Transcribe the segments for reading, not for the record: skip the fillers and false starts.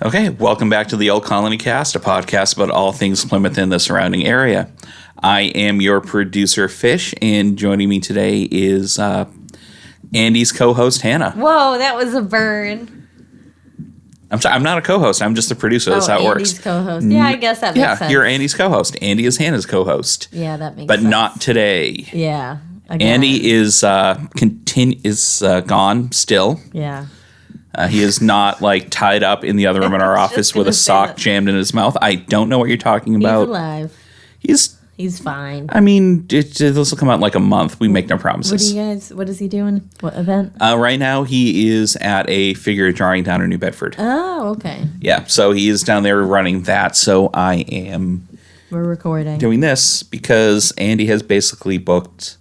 Okay, welcome back to the Old Colony Cast, a podcast about all things Plymouth and the surrounding area. I am your producer, Fish, and joining me today is Andy's co-host, Hannah. Whoa, that was a burn. I'm sorry, I'm not a co-host. I'm just the producer. That's how it works. Andy's co-host. Yeah, I guess that makes sense. Yeah, you're Andy's co-host. Andy is Hannah's co-host. Yeah, that makes but sense. But not today. Yeah. Again. Andy is gone still. Yeah. He is not tied up in the other room in our office with a sock jammed in his mouth. I don't know what you're talking about. He's alive. He's fine. I mean, this will come out in like a month. We make no promises. What is he doing? What event? Right now, he is at a figure drawing down in New Bedford. Oh, okay. Yeah, so he is down there running that. So we're recording. Doing this because Andy has basically booked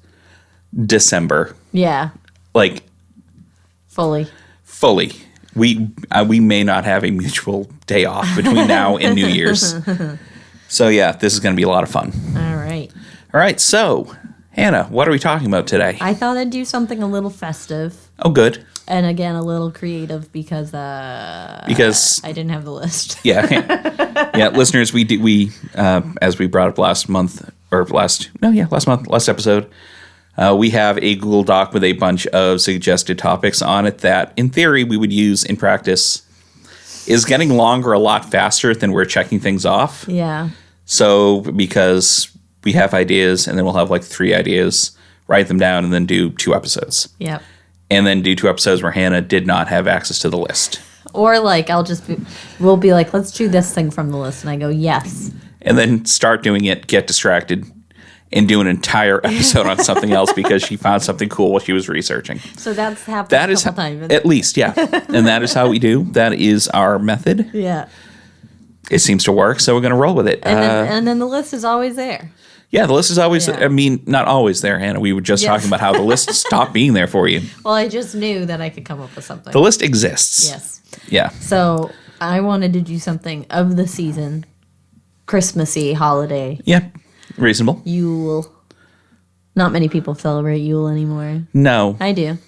December. Yeah. Fully. We may not have a mutual day off between now and New Year's. So, yeah, this is going to be a lot of fun. All right. So, Hannah, what are we talking about today? I thought I'd do something a little festive. Oh, good. And again, a little creative because I didn't have the list. Yeah, listeners, we as we brought up last episode, we have a Google Doc with a bunch of suggested topics on it that, in theory, we would use in practice. Is getting longer a lot faster than we're checking things off. Yeah. So, because we have ideas, and then we'll have 3 ideas, write them down, and then do 2 episodes. Yep. And then do 2 episodes where Hannah did not have access to the list. Or we'll be like, let's do this thing from the list, and I go, yes. And then start doing it, get distracted, and do an entire episode on something else because she found something cool while she was researching. So that's happened a couple times. At least, yeah. And that is how we do. That is our method. Yeah. It seems to work, so we're going to roll with it. And then the list is always there. Yeah, the list is always, not always there, Hannah. We were just talking about how the list stopped being there for you. Well, I just knew that I could come up with something. The list exists. Yes. Yeah. So I wanted to do something of the season, Christmassy, holiday. Yeah, reasonable. Yule. Not many people celebrate Yule anymore. No. I do.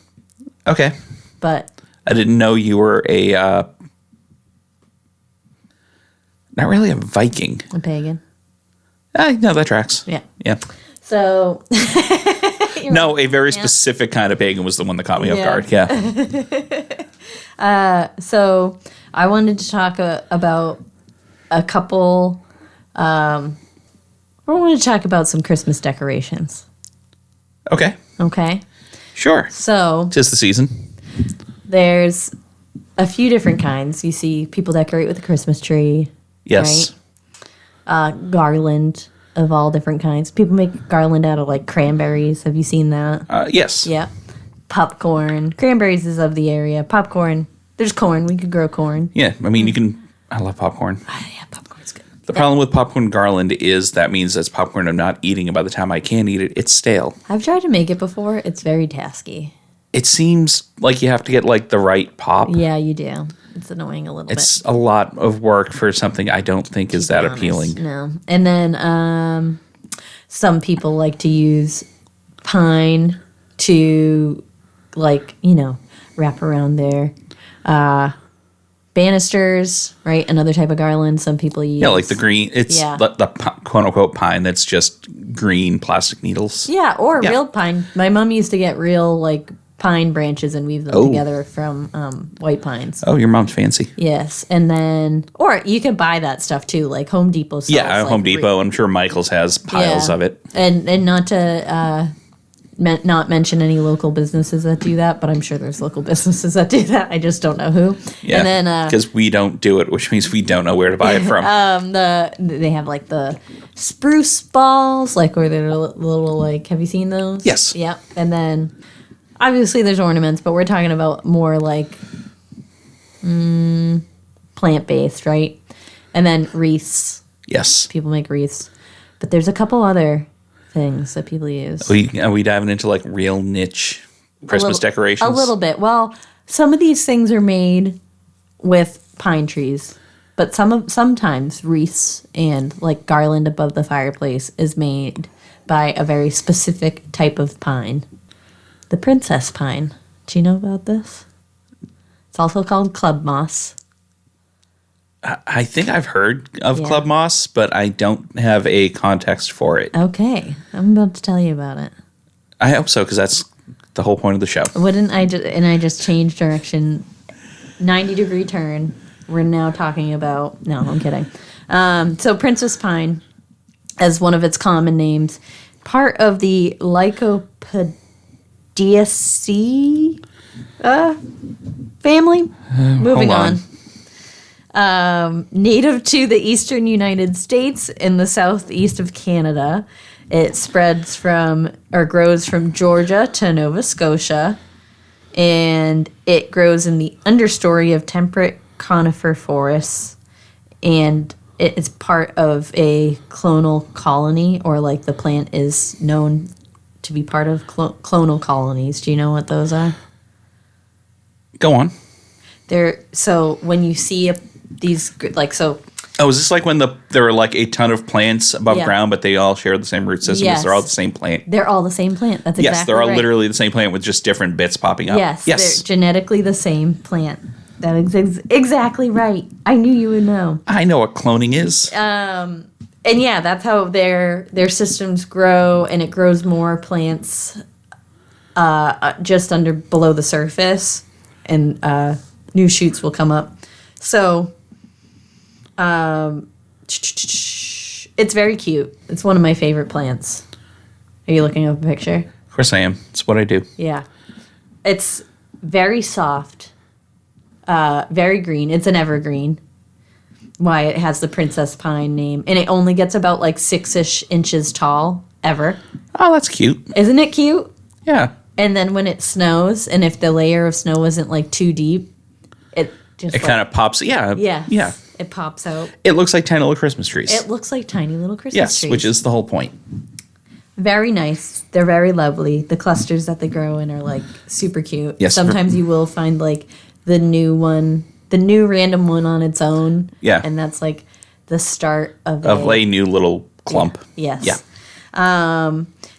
Okay. But I didn't know you were not really a Viking. A pagan. No, that tracks. Yeah. Yeah. So. No, a very specific kind of pagan was the one that caught me off guard. Yeah. So I wanted to talk about a couple. I want to talk about some Christmas decorations. Okay. Okay. Sure. So. 'Tis the season. There's a few different kinds. You see people decorate with a Christmas tree. Yes. Right? Garland of all different kinds. People make garland out of cranberries. Have you seen that? Yes. Yeah. Popcorn. Cranberries is of the area. Popcorn. There's corn. We could grow corn. Yeah. I mean, you can. I love popcorn. Yeah, popcorn's good. The problem with popcorn garland is that means that's popcorn I'm not eating, and by the time I can eat it, it's stale. I've tried to make it before. It's very tasky. It seems like you have to get the right pop. Yeah, you do. It's annoying a little bit. It's a lot of work for something I don't think is that appealing. No. And then some people like to use pine to wrap around their banisters, right? Another type of garland some people use. Yeah, the green. It's the quote-unquote pine that's just green plastic needles. Yeah, or real pine. My mom used to get real, pine branches and weave them together from white pines. Oh, your mom's fancy. Yes. And then, or you can buy that stuff too, Home Depot sells. Yeah, Home Depot. I'm sure Michael's has piles of it. And not to not mention any local businesses that do that, but I'm sure there's local businesses that do that. I just don't know who. Yeah, and then because we don't do it, which means we don't know where to buy it from. They have the spruce balls, where they're little have you seen those? Yes. Yeah. And then obviously there's ornaments, but we're talking about more plant-based, right? And then wreaths. Yes. People make wreaths. But there's a couple other things that people use. Are we diving into real niche Christmas decorations? A little bit. Well, some of these things are made with pine trees, but sometimes wreaths and garland above the fireplace is made by a very specific type of pine. The princess pine. Do you know about this? It's also called club moss. I think I've heard of Yeah. club moss, but I don't have a context for it. Okay, I'm about to tell you about it. I hope so, because that's the whole point of the show. Wouldn't I just, and I just changed direction, 90-degree turn. We're now talking about, no, I'm kidding. So Princess Pine, as one of its common names, part of the Lycopodiaceae family. Moving hold on. Native to the eastern United States and the southeast of Canada. It spreads from, or grows from Georgia to Nova Scotia, and it grows in the understory of temperate conifer forests, and it is part of a clonal colony, or like the plant is known to be part of clonal colonies. Do you know what those are? Go on. So when you see these, like, so. Oh, is this like when there were like a ton of plants above Yeah. ground, but they all share the same root system? Yes. They're all the same plant. They're all the same plant. That's exactly Yes, they're all right. literally the same plant with just different bits popping up. Yes, they're genetically the same plant. That is exactly right. I knew you would know. I know what cloning is. And yeah, that's how their systems grow, and it grows more plants just below the surface, and new shoots will come up. So, it's very cute. It's one of my favorite plants. Are you looking up a picture? Of course I am. It's what I do. Yeah. It's very soft, very green. It's an evergreen. Why it has the Princess Pine name. And it only gets about like 6-ish inches tall ever. Oh, that's cute. Isn't it cute? Yeah. And then when it snows, and if the layer of snow isn't like too deep, it just It kind of pops. Yeah. yeah, Yeah. it pops out. It looks like tiny little Christmas trees. It looks like tiny little Christmas yes, trees. which is the whole point. Very nice. They're very lovely. The clusters that they grow in are like super cute. Yes. Sometimes you will find like the new random one on its own. Yeah. And that's like the start of A new little clump. Yes. Yeah.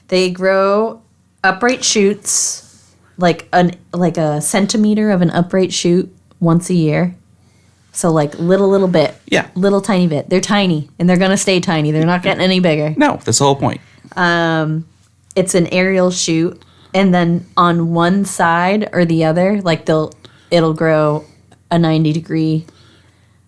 They grow upright shoots, like a centimeter of an upright shoot once a year. So like little bit. Yeah. Little tiny bit. They're tiny, and they're gonna stay tiny. They're not getting any bigger. No, that's the whole point. It's an aerial shoot, and then on one side or the other, like it'll grow a 90-degree.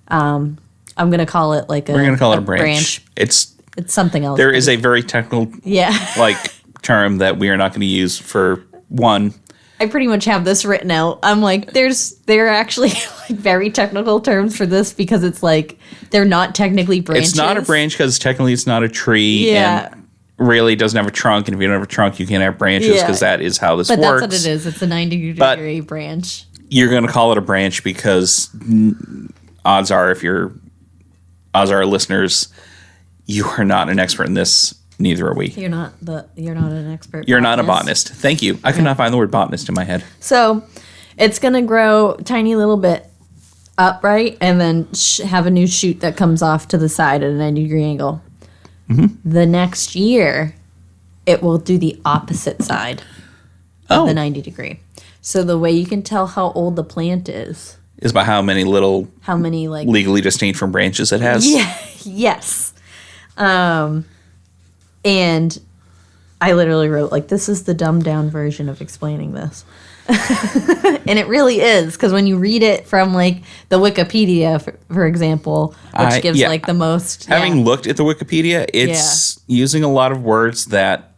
I'm gonna call it like We're going to call it a branch. It's something else. There is a very technical Yeah. like term that we are not going to use for one. I pretty much have this written out. I'm like, there are actually like very technical terms for this, because it's like they're not technically branches. It's not a branch because technically it's not a tree. Yeah. And really doesn't have a trunk. And if you don't have a trunk, you can't have branches, Yeah. because that is how this But works. that's what it is. It's a 90-degree branch. You're going to call it a branch because odds are listeners, you are not an expert in this. Neither are we. You're not an expert. You're not a botanist. Thank you. I could not find the word botanist in my head. So it's going to grow tiny little bit upright, and then have a new shoot that comes off to the side at a 90-degree angle. Mm-hmm. The next year, it will do the opposite side of the 90-degree. So the way you can tell how old the plant is by how many like legally distinct from branches it has. Yeah. Yes. And I literally wrote, like, this is the dumbed down version of explaining this. And it really is, because when you read it from, like, the Wikipedia, for example, which gives, like, the most... Having looked at the Wikipedia, it's using a lot of words that...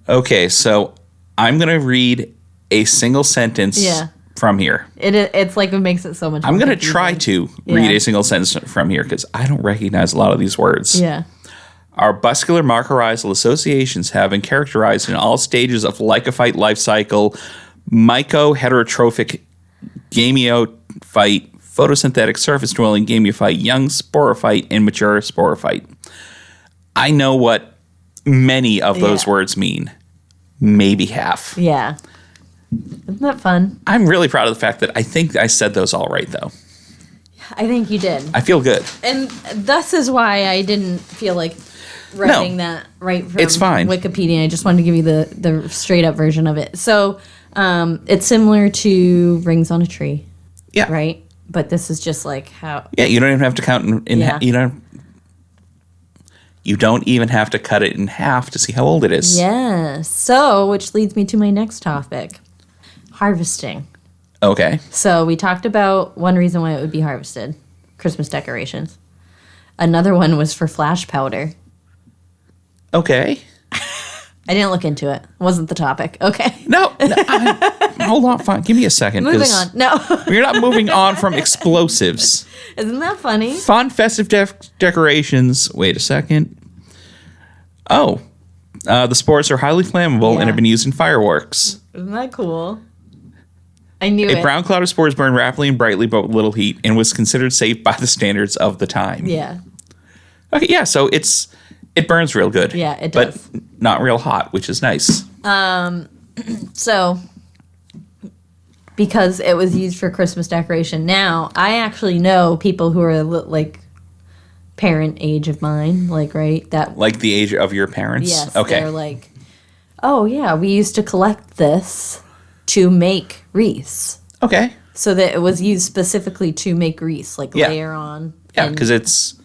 Okay, so I'm going to read a single sentence from here. It's like it makes it so much I'm more going to try to read a single sentence from here, because I don't recognize a lot of these words. Yeah. Arbuscular mycorrhizal associations have been characterized in all stages of lycophyte life cycle, myco-heterotrophic gameophyte, photosynthetic surface-dwelling gameophyte, young sporophyte, and mature sporophyte. I know what many of those words mean. Maybe half. Yeah. Isn't that fun? I'm really proud of the fact that I think I said those all right, though. I think you did. I feel good. And thus is why I didn't feel like writing that right from it's fine. Wikipedia. I just wanted to give you the straight up version of it. So it's similar to rings on a tree. Yeah. Right? But this is just like how. Yeah, you don't even have to count in Yeah. you don't even have to cut it in half to see how old it is. Yes. So, which leads me to my next topic, harvesting. Okay. So we talked about one reason why it would be harvested, Christmas decorations. Another one was for flash powder. Okay. I didn't look into it. It wasn't the topic. Okay. No, hold on. Fine. Give me a second. Moving 'cause on. No. You're not moving on from explosives. Isn't that funny? Fun festive decorations. Wait a second. Oh. The spores are highly flammable and Yeah. have been used in fireworks. Isn't that cool? I knew A it. brown cloud of spores burned rapidly and brightly but with little heat and was considered safe by the standards of the time. Yeah. Okay, yeah, so it burns real good. Yeah, it does. But not real hot, which is nice. So, because it was used for Christmas decoration, now I actually know people who are like parent age of mine, like, right? That Like the age of your parents? yes, Okay. they're like, oh yeah, we used to collect this to make wreaths. Okay. So that it was used specifically to make wreaths, like Yeah. layer on. Yeah, and- because it's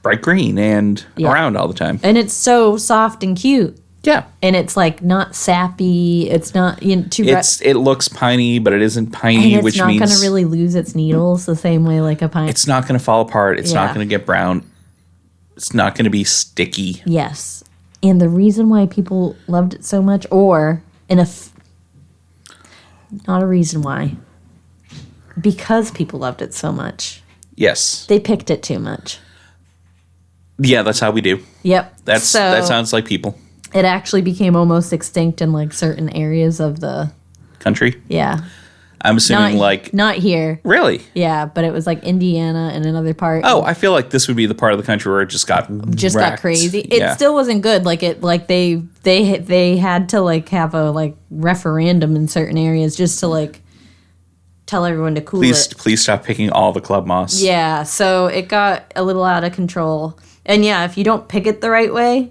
bright green and Yeah. around all the time. and it's so soft and cute. Yeah. And it's like not sappy. It's not too. It looks piney, but it isn't and piney, it's which not means going to really lose its needles the same way like a pine. it's not going to fall apart. It's Yeah. not going to get brown. It's not going to be sticky. Yes. And the reason why people loved it so much, or not a reason why, because people loved it so much, Yes. they picked it too much. Yeah, that's how we do. Yep. That so sounds like people. it actually became almost extinct in like certain areas of the Country. yeah. I'm assuming Not not here. really? Yeah, but it was like Indiana and another part. Oh, I feel like this would be the part of the country where it just got Got crazy. It still wasn't good. Like they had to like have a like referendum in certain areas just to like tell everyone to cool it. Please stop picking all the club moss. Yeah, so it got a little out of control. And yeah, if you don't pick it the right way,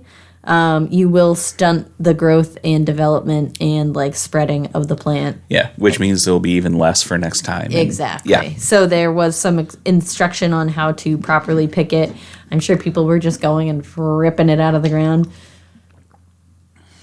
you will stunt the growth and development and like spreading of the plant. Yeah, which means there'll be even less for next time. And- Exactly. yeah. So there was some instruction on how to properly pick it. I'm sure people were just going and ripping it out of the ground.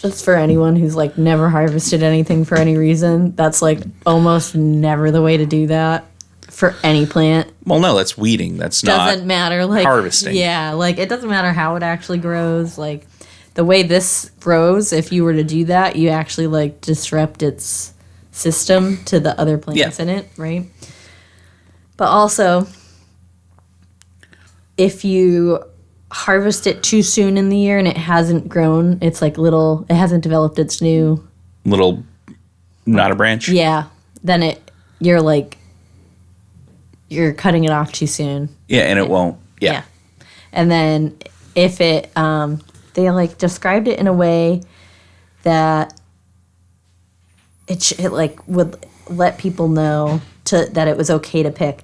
Just for anyone who's like never harvested anything for any reason, that's like almost never the way to do that for any plant. Well, no, that's weeding. That's Doesn't not matter. Like harvesting. Yeah, like it doesn't matter how it actually grows. Like the way this grows, if you were to do that, you actually like disrupt its system to the other plants in it, right? But also, if you harvest it too soon in the year and it hasn't grown, it's like it hasn't developed its new, little, not a branch. yeah, then you're cutting it off too soon. Yeah, and it won't. Yeah. And then if it, they like described it in a way that it like would let people know that it was okay to pick.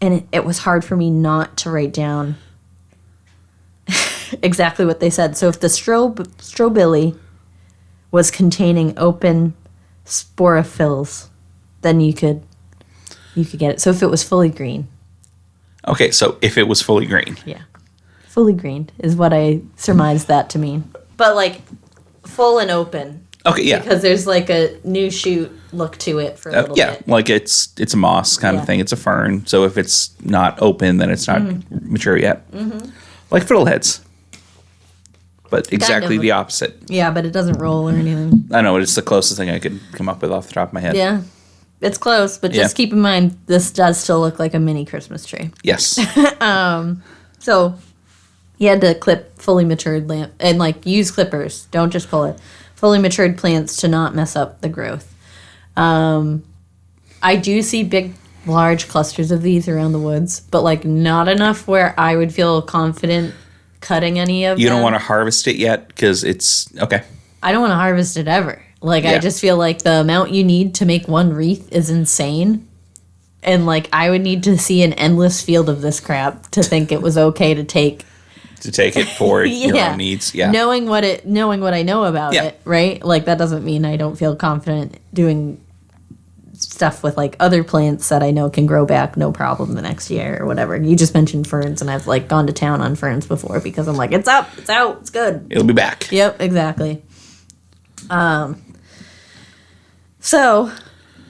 And it was hard for me not to write down exactly what they said. So if the strobilly was containing open sporophylls, then you could get it. So if it was fully green. Okay, so if it was fully green. Yeah. Fully green is what I surmised that to mean. But like full and open. Okay, yeah. Because there's like a new shoot look to it for a little Yeah, bit. like it's a moss kind of thing. It's a fern. So if it's not open, then it's not mature yet. Mm-hmm. Like fiddleheads. But exactly of. the opposite. Yeah, but it doesn't roll or anything. I know, it's the closest thing I could come up with off the top of my head. Yeah. It's close, but just keep in mind this does still look like a mini Christmas tree. Yes. So you had to clip fully matured lamp and like use clippers. Don't just pull it. Fully matured plants to not mess up the growth. I do see big, large clusters of these around the woods, but like not enough where I would feel confident cutting any of them. You don't want to harvest it yet because it's okay. I don't want to harvest it ever. Like Yeah. I just feel like the amount you need to make one wreath is insane. And like I would need to see an endless field of this crap to think it was okay to take it for your own needs. Yeah. Knowing what I know about Yeah. it, right? Like that doesn't mean I don't feel confident doing stuff with like other plants that I know can grow back no problem the next year or whatever. You just mentioned ferns, and I've like gone to town on ferns before because I'm like, it's up, it's out, it's good. It'll be back. Yep, exactly. So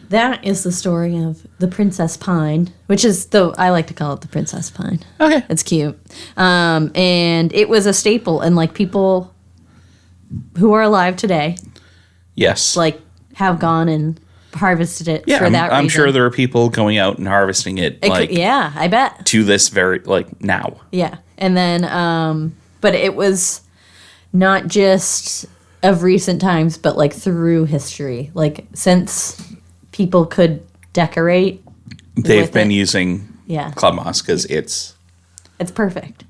that is the story of the princess pine, which is I like to call it the princess pine. Okay. It's cute. And it was a staple, and like people who are alive today, Yes. like have gone and harvested it Yeah, for that reason. I'm sure there are people going out and harvesting it, Yeah, I bet. to this very, now. Yeah. And then, but it was not just of recent times, but like through history. Like since people could decorate, They've been using yeah, club moss because it's perfect.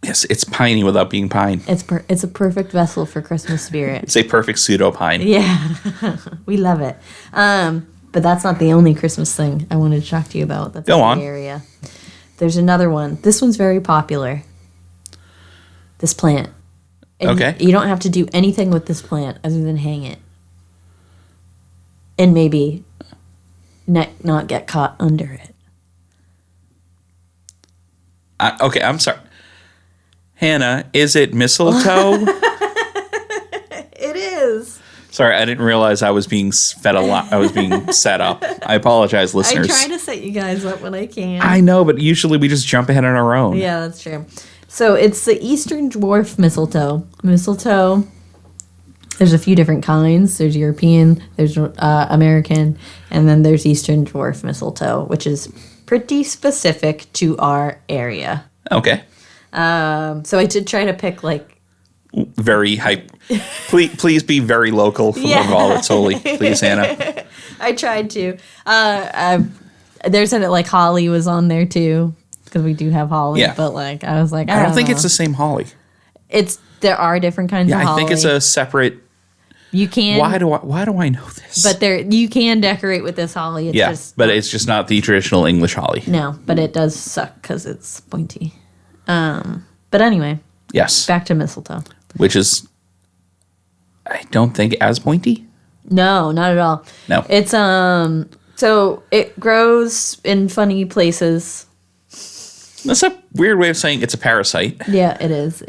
Yes, it's piney without being pine. It's a perfect vessel for Christmas spirit. It's a perfect pseudo pine. Yeah, we love it. But that's not the only Christmas thing I wanted to talk to you about. That's Go in on. the area. There's another one. This one's very popular. This plant. And Okay. You don't have to do anything with this plant other than hang it. And maybe not get caught under it. Okay, I'm sorry. Hannah, is it mistletoe? It is. Sorry, I didn't realize I was being fed a lot. I was being set up. I apologize, listeners. I try to set you guys up when I can. I know, but usually we just jump ahead on our own. Yeah, that's true. So it's the Eastern dwarf mistletoe. Mistletoe, there's a few different kinds. There's European, there's American, and then there's Eastern dwarf mistletoe, which is pretty specific to our area. Okay. So I did try to pick like Very hype. Please be very local for Wallet solely, please, Hannah. I tried to. There's like holly was on there too because we do have holly. Yeah. But like I was like I don't think know. it's the same holly. There are different kinds of Yeah, holly. I think it's a separate. You can. Why do I know this? But you can decorate with this holly. It's but it's just not the traditional English holly. No, but it does suck because it's pointy. But anyway, Yes. back to mistletoe. Which is, I don't think as pointy. No, not at all. No. It's so it grows in funny places. That's a weird way of saying it's a parasite. Yeah, it is.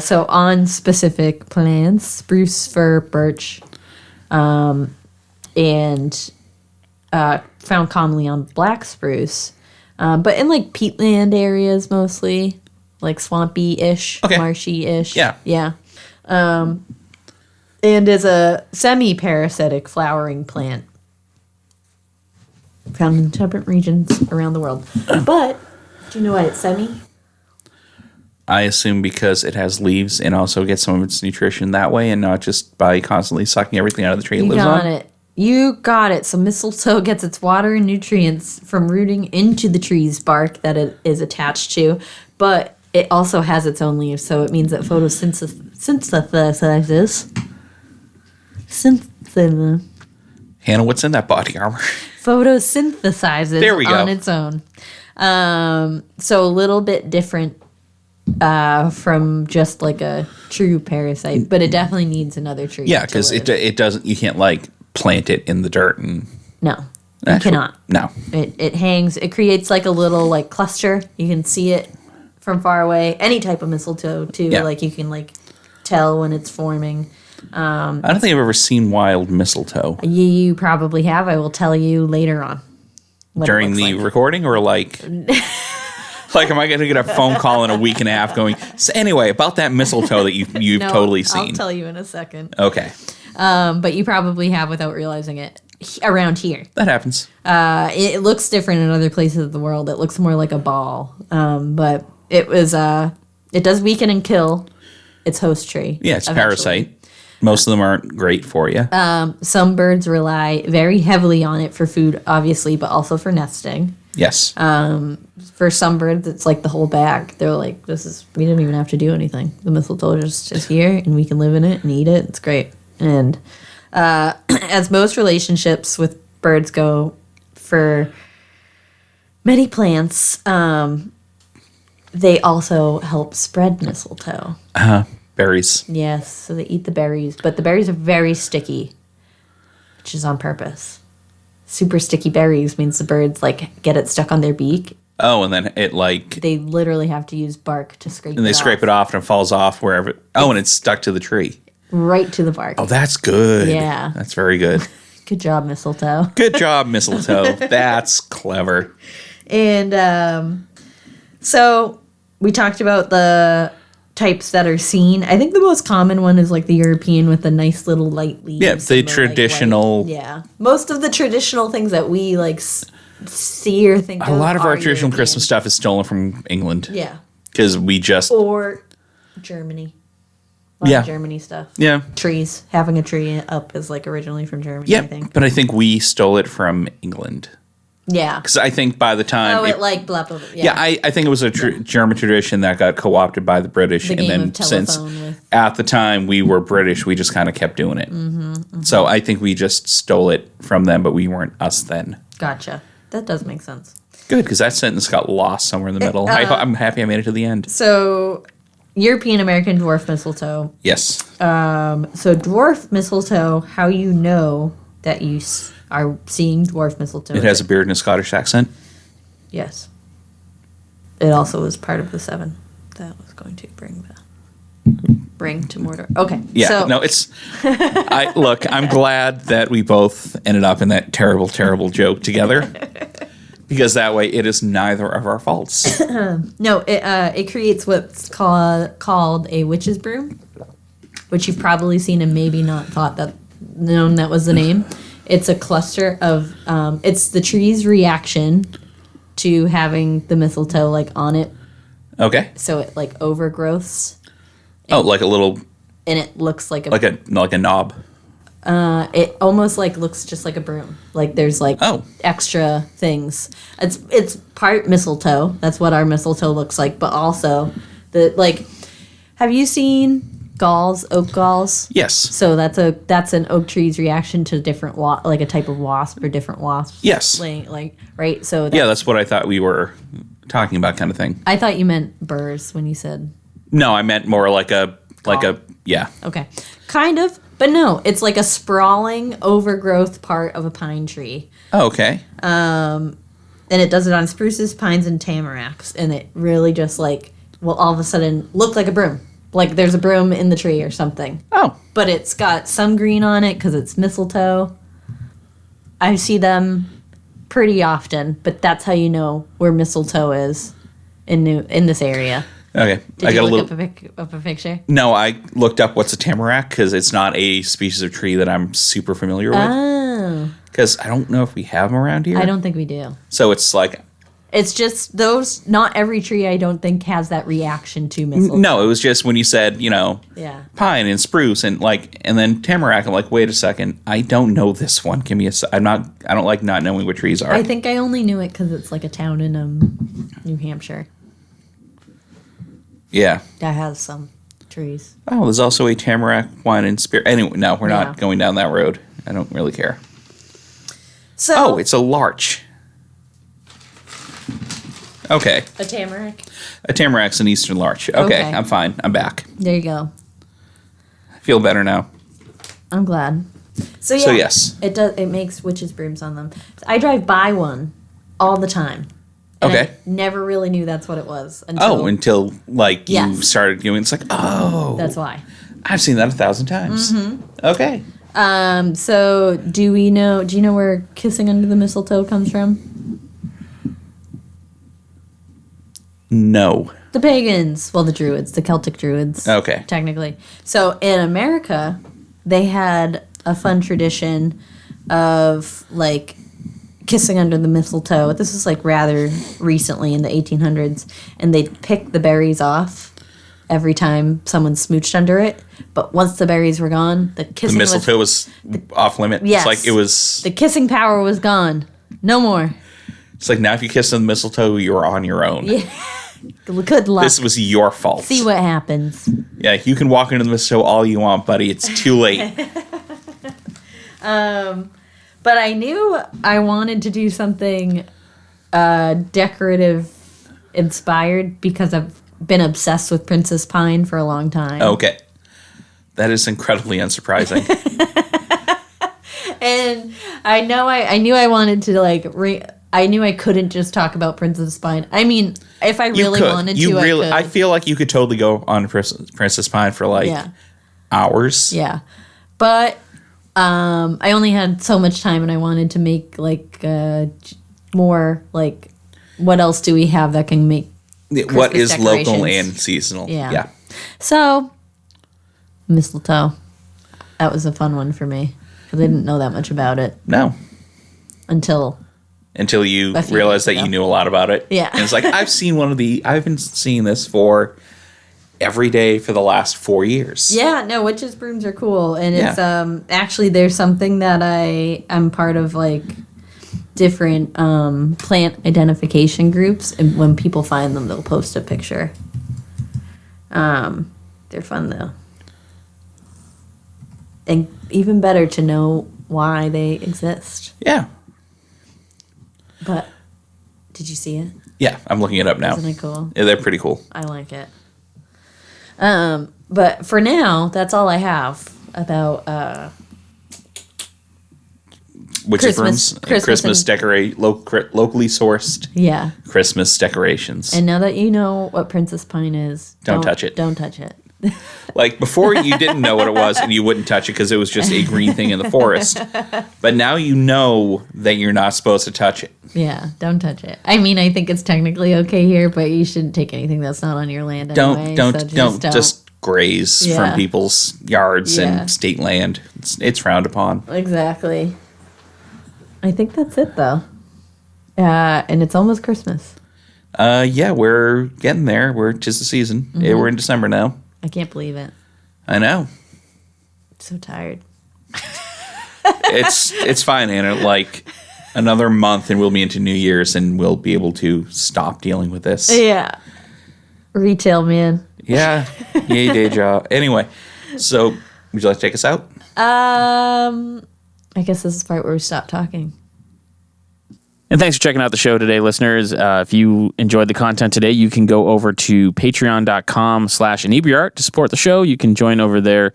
So on specific plants, spruce, fir, birch, and found commonly on black spruce, but in like peatland areas mostly, like swampy-ish, Okay. marshy-ish. Yeah. Yeah. And is a semi-parasitic flowering plant found in temperate regions around the world. But do you know why it's semi? I assume because it has leaves and also gets some of its nutrition that way and not just by constantly sucking everything out of the tree it lives on. You got it. So mistletoe gets its water and nutrients from rooting into the tree's bark that it is attached to, but it also has its own leaves, so it means that Hannah, what's in that body armor? photosynthesizes There we go. on its own. So a little bit different from just like a true parasite, but it definitely needs another tree. Yeah, to because live. it doesn't. You can't like plant it in the dirt and. No, you cannot. No. It hangs. It creates like a little like cluster. You can see it from far away. Any type of mistletoe too. Yeah. Like you can like tell when it's forming. I don't think I've ever seen wild mistletoe You probably have. I will tell you later on. what it during looks the like. recording, or like. Like, am I going to get a phone call in a week and a half going, so anyway, about that mistletoe that you've No, totally seen? I'll tell you in a second. Okay. But you probably have without realizing it around here. That happens. It looks different in other places of the world. It looks more like a ball. But it does weaken and kill its host tree. Yeah, it's a eventually. parasite. Most of them aren't great for you. Some birds rely very heavily on it for food, obviously, but also for nesting. Yes. For some birds, it's like the whole bag. They're like, we didn't even have to do anything. The mistletoe just is here, and we can live in it and eat it. It's great. And as most relationships with birds go, for many plants, they also help spread mistletoe. Berries. Yes, so they eat the berries, but the berries are very sticky, which is on purpose. super sticky berries means the birds like get it stuck on their beak. Oh, and then it like They literally have to use bark to scrape it off. and they scrape it off and it falls off wherever. Oh, and it's stuck to the tree. Right to the bark. Oh, that's good. Yeah. That's very good. Good job, mistletoe. Good job, mistletoe. That's clever. And so we talked about the types that are seen. I think the most common one is like the European with the nice little light leaves. Yeah, the and traditional. like, yeah. Most of the traditional things that we like see or think A of lot of our are traditional European. Christmas stuff is stolen from England. Yeah. Because we just. Or Germany. A lot Yeah. of Germany stuff. Yeah. Trees. Having a tree up is like originally from Germany, Yeah. I think. But I think we stole it from England. Yeah. Because I think by the time. Oh, it like blah, blah, blah. Yeah, I think it was a German tradition that got co-opted by the British, The and game then of telephone since with- at the time we were British, we just kind of kept doing it. Mm-hmm. So I think we just stole it from them, but we weren't us then. Gotcha. That does make sense. Good, because that sentence got lost somewhere in the middle. I'm happy I made it to the end. So, European American dwarf mistletoe. Yes. So, dwarf mistletoe, how you know that you are seeing dwarf mistletoe? It has a beard and a Scottish accent. Yes. It also was part of the 7 that was going to bring to Mordor. Okay. Yeah, So, no, it's. I'm glad that we both ended up in that terrible, terrible joke together, because that way it is neither of our faults. No, it creates what's called a witch's broom, which you've probably seen and maybe not known that was the name. It's a cluster of it's the tree's reaction to having the mistletoe like on it, Okay. so it like overgrowths Oh, like a little, and it looks like like a knob. it almost like looks just like a broom. Like there's like Oh. extra things. It's part mistletoe. That's what our mistletoe looks like. But also have you seen oak galls? Yes. So that's an oak tree's reaction to different like a type of wasp or different wasps. Yes. Right. So Yeah, that's what I thought we were talking about, kind of thing. I thought you meant burrs when you said No, I meant more like a yeah. okay, kind of, but no, it's like a sprawling overgrowth part of a pine tree. Oh, okay. And it does it on spruces, pines, and tamaracks, and it really just will all of a sudden look like a broom. Like there's a broom in the tree or something. Oh, But it's got some green on it because it's mistletoe. I see them pretty often, but that's how you know where mistletoe is in this area. okay. Did you look up a picture? No, I looked up what's a tamarack because it's not a species of tree that I'm super familiar with. Oh, Because I don't know if we have them around here. I don't think we do. So it's like It's just those. Not every tree I don't think has that reaction to mistletoe. no. It was just when you said Yeah. pine and spruce and then tamarack. I'm like, wait a second. I don't know this one. Give me a. I don't like not knowing what trees are. I think I only knew it because it's like a town in New Hampshire Yeah. that has some trees. Oh, there's also a tamarack, wine, and spirit. Anyway, no, we're Yeah. not going down that road. I don't really care. So Oh, it's a larch. Okay. a tamarack. A tamarack's an eastern larch. Okay, Okay. I'm fine. I'm back. There you go. I feel better now. I'm glad. So yeah, So, yes. it does. It makes witches' brooms on them. I drive by one all the time. And Okay. I never really knew that's what it was until Until you Yes. started doing it's like, oh, that's why. I've seen that 1,000 times. Mm-hmm. Okay. So do you know where kissing under the mistletoe comes from? No. The pagans. Well, the druids, the Celtic druids. Okay. Technically. So in America, they had a fun tradition of kissing under the mistletoe. This was rather recently in the 1800s, and they'd pick the berries off every time someone smooched under it. But once the berries were gone, the The kissing mistletoe was off limit. Yes. It's like it was. the kissing power was gone. No more. It's like now if you kiss on the mistletoe, you're on your own. Yeah. Good luck. This was your fault. See what happens. Yeah, you can walk into the mistletoe all you want, buddy. It's too late. But I knew I wanted to do something decorative inspired because I've been obsessed with Princess Pine for a long time. Okay. That is incredibly unsurprising. And I knew I wanted to like I knew I couldn't just talk about Princess Spine. I mean, if I really wanted to, I could. I feel like you could totally go on Princess Spine for like hours. Yeah. But I only had so much time, and I wanted to make like more like, what else do we have that can make Christmas what is decorations? local and seasonal? Yeah. So mistletoe, that was a fun one for me because I didn't know that much about it. No. Until you realized that you knew a lot about it. Yeah. And it's like, I've been seeing this for every day for the last 4 years. Yeah, no, witches' brooms are cool. And it's actually there's something that I'm part of, like different plant identification groups, and when people find them they'll post a picture. They're fun though. And even better to know why they exist. Yeah. But did you see it? Yeah, I'm looking it up now. Isn't it cool? Yeah, they're pretty cool. I like it. But for now, that's all I have about witches' brooms, Christmas decorate locally sourced. Yeah. Christmas decorations. And now that you know what Princess Pine is, don't touch it. Don't touch it. Like before, you didn't know what it was, and you wouldn't touch it because it was just a green thing in the forest. But now you know that you're not supposed to touch it. Yeah, don't touch it. I mean, I think it's technically okay here, but you shouldn't take anything that's not on your land anyway. Don't just graze from people's yards and state land. It's frowned upon. Exactly. I think that's it, though. And it's almost Christmas. Yeah, we're getting there. We're just the season. Mm-hmm. Yeah, we're in December now. I can't believe it. I know. I'm so tired. It's fine, Anna. Like another month and we'll be into New Year's and we'll be able to stop dealing with this. Yeah. Retail, man. Yeah. Yay, day job. Anyway, so would you like to take us out? I guess this is the part where we stop talking. And thanks for checking out the show today, listeners. If you enjoyed the content today, you can go over to patreon.com/Inebri-art to support the show. You can join over there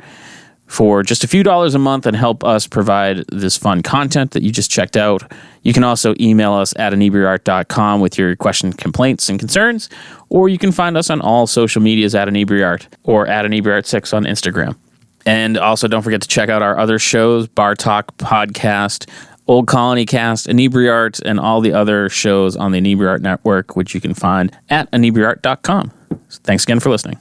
for just a few dollars a month and help us provide this fun content that you just checked out. You can also email us at Inebri-art.com with your questions, complaints, and concerns, or you can find us on all social medias at Inebri-art or at Inebri-art6 on Instagram. And also don't forget to check out our other shows, Bar Talk Podcast, Old Colony Cast, Inebri-art, and all the other shows on the Inebri-art Network, which you can find at Inebri-art.com. Thanks again for listening.